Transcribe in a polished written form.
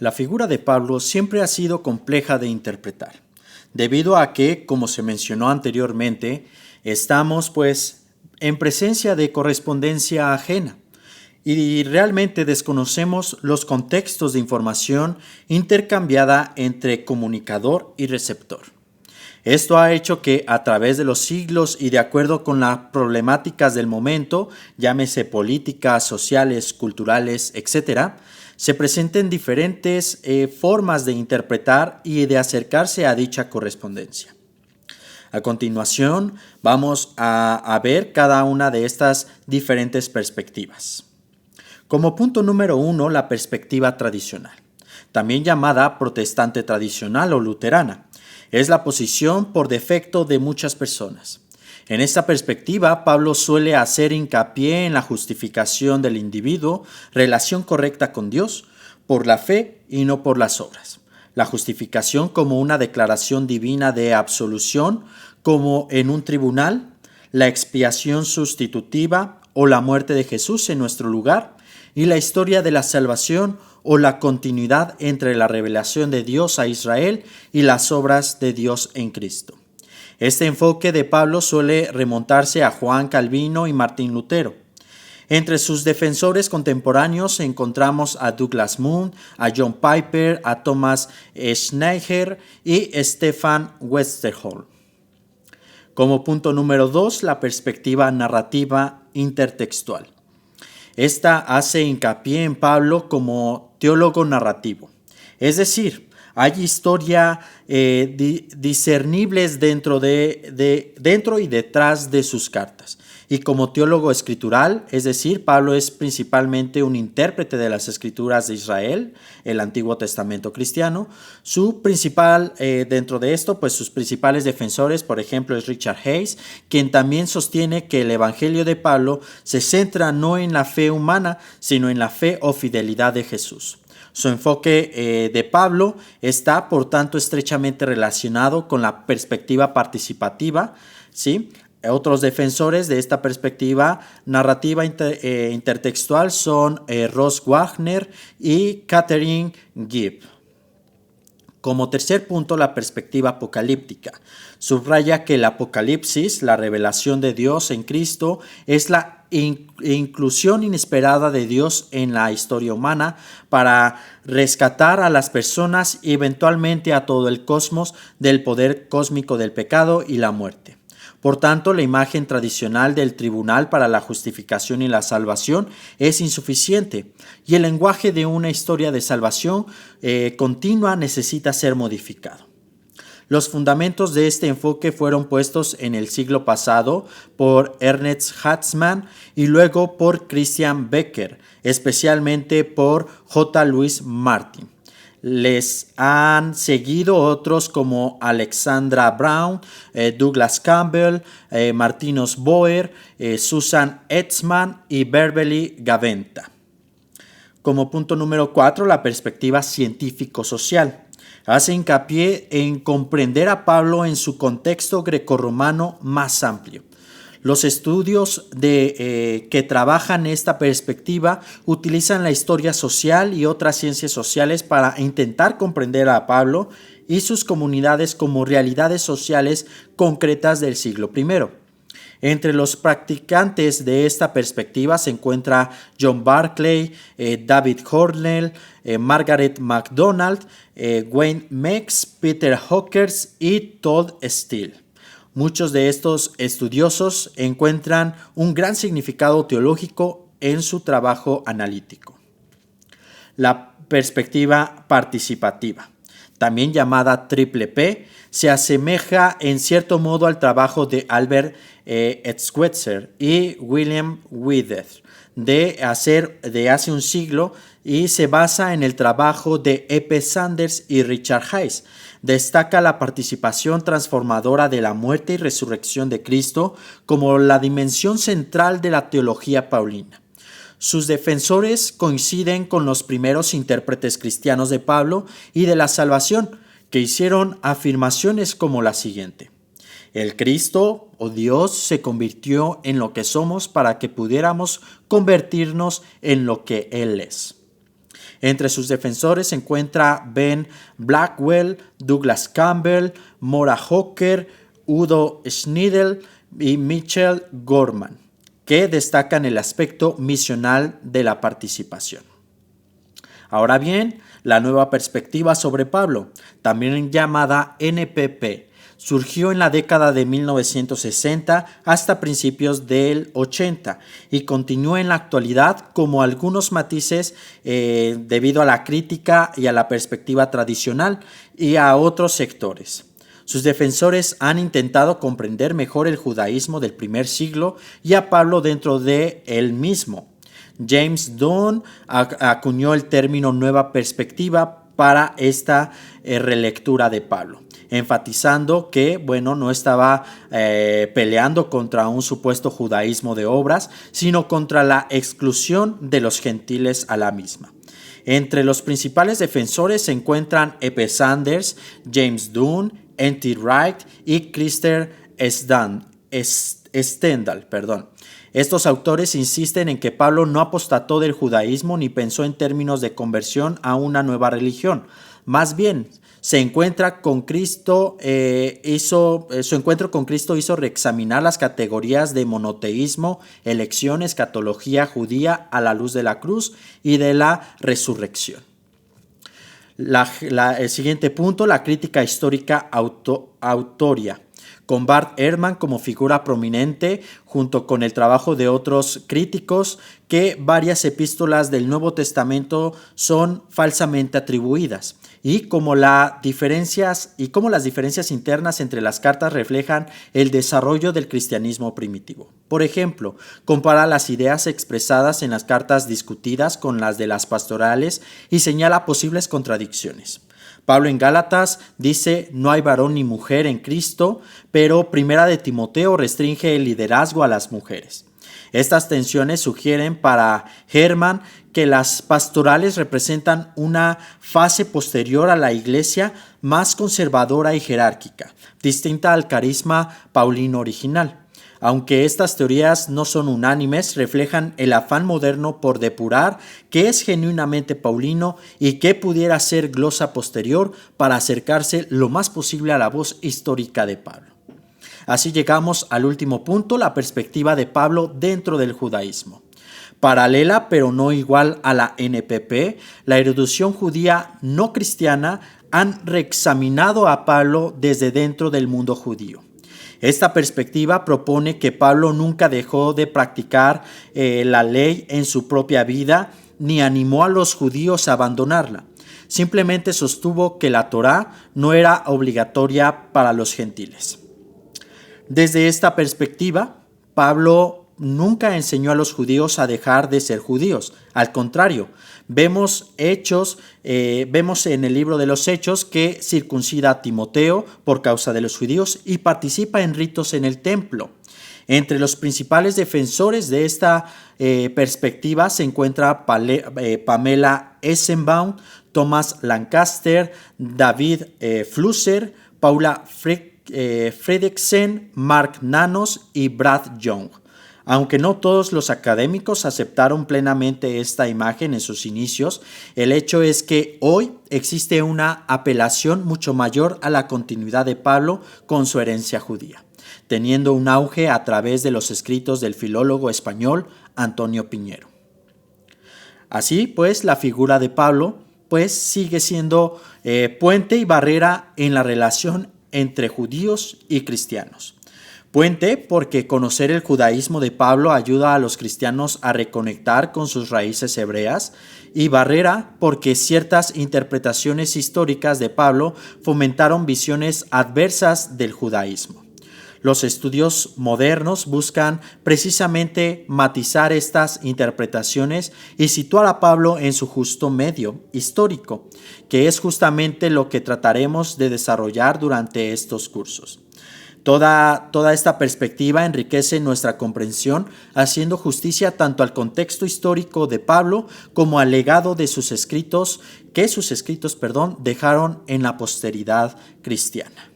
La figura de Pablo siempre ha sido compleja de interpretar, debido a que, como se mencionó anteriormente, estamos pues en presencia de correspondencia ajena y realmente desconocemos los contextos de información intercambiada entre comunicador y receptor. Esto ha hecho que a través de los siglos y de acuerdo con las problemáticas del momento, llámese políticas, sociales, culturales, etc., se presenten diferentes formas de interpretar y de acercarse a dicha correspondencia. A continuación, vamos a ver cada una de estas diferentes perspectivas. Como punto número 1, la perspectiva tradicional, también llamada protestante tradicional o luterana. Es la posición por defecto de muchas personas. En esta perspectiva, Pablo suele hacer hincapié en la justificación del individuo, relación correcta con Dios, por la fe y no por las obras. La justificación como una declaración divina de absolución, como en un tribunal, la expiación sustitutiva o la muerte de Jesús en nuestro lugar, y la historia de la salvación o la continuidad entre la revelación de Dios a Israel y las obras de Dios en Cristo. Este enfoque de Pablo suele remontarse a Juan Calvino y Martín Lutero. Entre sus defensores contemporáneos encontramos a Douglas Moo, a John Piper, a Thomas Schneider y Stefan Westerholm. Como punto número 2, la perspectiva narrativa intertextual. Esta hace hincapié en Pablo como teólogo narrativo, es decir, hay historia discernibles dentro y detrás de sus cartas. Y como teólogo escritural, es decir, Pablo es principalmente un intérprete de las escrituras de Israel, el Antiguo Testamento cristiano. Su principal, dentro de esto, pues sus principales defensores, por ejemplo, es Richard Hayes, quien también sostiene que el Evangelio de Pablo se centra no en la fe humana, sino en la fe o fidelidad de Jesús. Su enfoque de Pablo está, por tanto, estrechamente relacionado con la perspectiva participativa, ¿sí? Otros defensores de esta perspectiva narrativa intertextual son Ross Wagner y Catherine Gibb. Como tercer punto, la perspectiva apocalíptica. Subraya que el Apocalipsis, la revelación de Dios en Cristo, es la inclusión inesperada de Dios en la historia humana para rescatar a las personas y eventualmente a todo el cosmos del poder cósmico del pecado y la muerte. Por tanto, la imagen tradicional del tribunal para la justificación y la salvación es insuficiente y el lenguaje de una historia de salvación continua necesita ser modificado. Los fundamentos de este enfoque fueron puestos en el siglo pasado por Ernest Hatzmann y luego por Christian Becker, especialmente por J. Louis Martin. Les han seguido otros como Alexandra Brown, Douglas Campbell, Martinus Boer, Susan Etzman y Beverly Gaventa. Como punto número 4, la perspectiva científico-social. Hace hincapié en comprender a Pablo en su contexto grecorromano más amplio. Los estudios que trabajan esta perspectiva utilizan la historia social y otras ciencias sociales para intentar comprender a Pablo y sus comunidades como realidades sociales concretas del siglo I. Entre los practicantes de esta perspectiva se encuentra John Barclay, David Hornell, Margaret MacDonald, Wayne Meeks, Peter Hawkers y Todd Steele. Muchos de estos estudiosos encuentran un gran significado teológico en su trabajo analítico. La perspectiva participativa, también llamada triple P, se asemeja en cierto modo al trabajo de Albert Schweitzer y William Wither de hace un siglo y se basa en el trabajo de E.P. Sanders y Richard Hayes. Destaca la participación transformadora de la muerte y resurrección de Cristo como la dimensión central de la teología paulina. Sus defensores coinciden con los primeros intérpretes cristianos de Pablo y de la salvación, que hicieron afirmaciones como la siguiente: el Cristo o Dios se convirtió en lo que somos para que pudiéramos convertirnos en lo que Él es. Entre sus defensores se encuentra Ben Blackwell, Douglas Campbell, Maura Hawker, Udo Schneider y Michel Gorman, que destacan el aspecto misional de la participación. Ahora bien, la nueva perspectiva sobre Pablo, también llamada NPP, surgió en la década de 1960 hasta principios del 80 y continúa en la actualidad como algunos matices debido a la crítica y a la perspectiva tradicional y a otros sectores. Sus defensores han intentado comprender mejor el judaísmo del primer siglo y a Pablo dentro de él mismo. James Dunn acuñó el término nueva perspectiva para esta relectura de Pablo, enfatizando que, no estaba peleando contra un supuesto judaísmo de obras, sino contra la exclusión de los gentiles a la misma. Entre los principales defensores se encuentran E.P. Sanders, James Dunn, N.T. Wright y Christer Stendhal. Estos autores insisten en que Pablo no apostató del judaísmo ni pensó en términos de conversión a una nueva religión. Más bien, su encuentro con Cristo hizo reexaminar las categorías de monoteísmo, elección, escatología judía a la luz de la cruz y de la resurrección. El siguiente punto, la crítica histórica autoria, con Bart Ehrman como figura prominente, junto con el trabajo de otros críticos, que varias epístolas del Nuevo Testamento son falsamente atribuidas, y cómo las diferencias internas entre las cartas reflejan el desarrollo del cristianismo primitivo. Por ejemplo, compara las ideas expresadas en las cartas discutidas con las de las pastorales y señala posibles contradicciones. Pablo en Gálatas dice: no hay varón ni mujer en Cristo, pero Primera de Timoteo restringe el liderazgo a las mujeres. Estas tensiones sugieren para Ehrman que las pastorales representan una fase posterior a la iglesia más conservadora y jerárquica, distinta al carisma paulino original. Aunque estas teorías no son unánimes, reflejan el afán moderno por depurar qué es genuinamente paulino y qué pudiera ser glosa posterior para acercarse lo más posible a la voz histórica de Pablo. Así llegamos al último punto, la perspectiva de Pablo dentro del judaísmo. Paralela pero no igual a la NPP, la erudición judía no cristiana han reexaminado a Pablo desde dentro del mundo judío. Esta perspectiva propone que Pablo nunca dejó de practicar la ley en su propia vida, ni animó a los judíos a abandonarla. Simplemente sostuvo que la Torá no era obligatoria para los gentiles. Desde esta perspectiva, Pablo nunca enseñó a los judíos a dejar de ser judíos. Al contrario, vemos en el libro de los Hechos que circuncida a Timoteo por causa de los judíos y participa en ritos en el templo. Entre los principales defensores de esta perspectiva se encuentra Pamela Essenbaum, Thomas Lancaster, David Flusser, Paula Fredriksen, Mark Nanos y Brad Young. Aunque no todos los académicos aceptaron plenamente esta imagen en sus inicios, el hecho es que hoy existe una apelación mucho mayor a la continuidad de Pablo con su herencia judía, teniendo un auge a través de los escritos del filólogo español Antonio Piñero. Así pues, la figura de Pablo sigue siendo puente y barrera en la relación entre judíos y cristianos. Puente porque conocer el judaísmo de Pablo ayuda a los cristianos a reconectar con sus raíces hebreas, y barrera porque ciertas interpretaciones históricas de Pablo fomentaron visiones adversas del judaísmo. Los estudios modernos buscan precisamente matizar estas interpretaciones y situar a Pablo en su justo medio histórico, que es justamente lo que trataremos de desarrollar durante estos cursos. Toda esta perspectiva enriquece nuestra comprensión, haciendo justicia tanto al contexto histórico de Pablo como al legado de sus escritos, dejaron en la posteridad cristiana.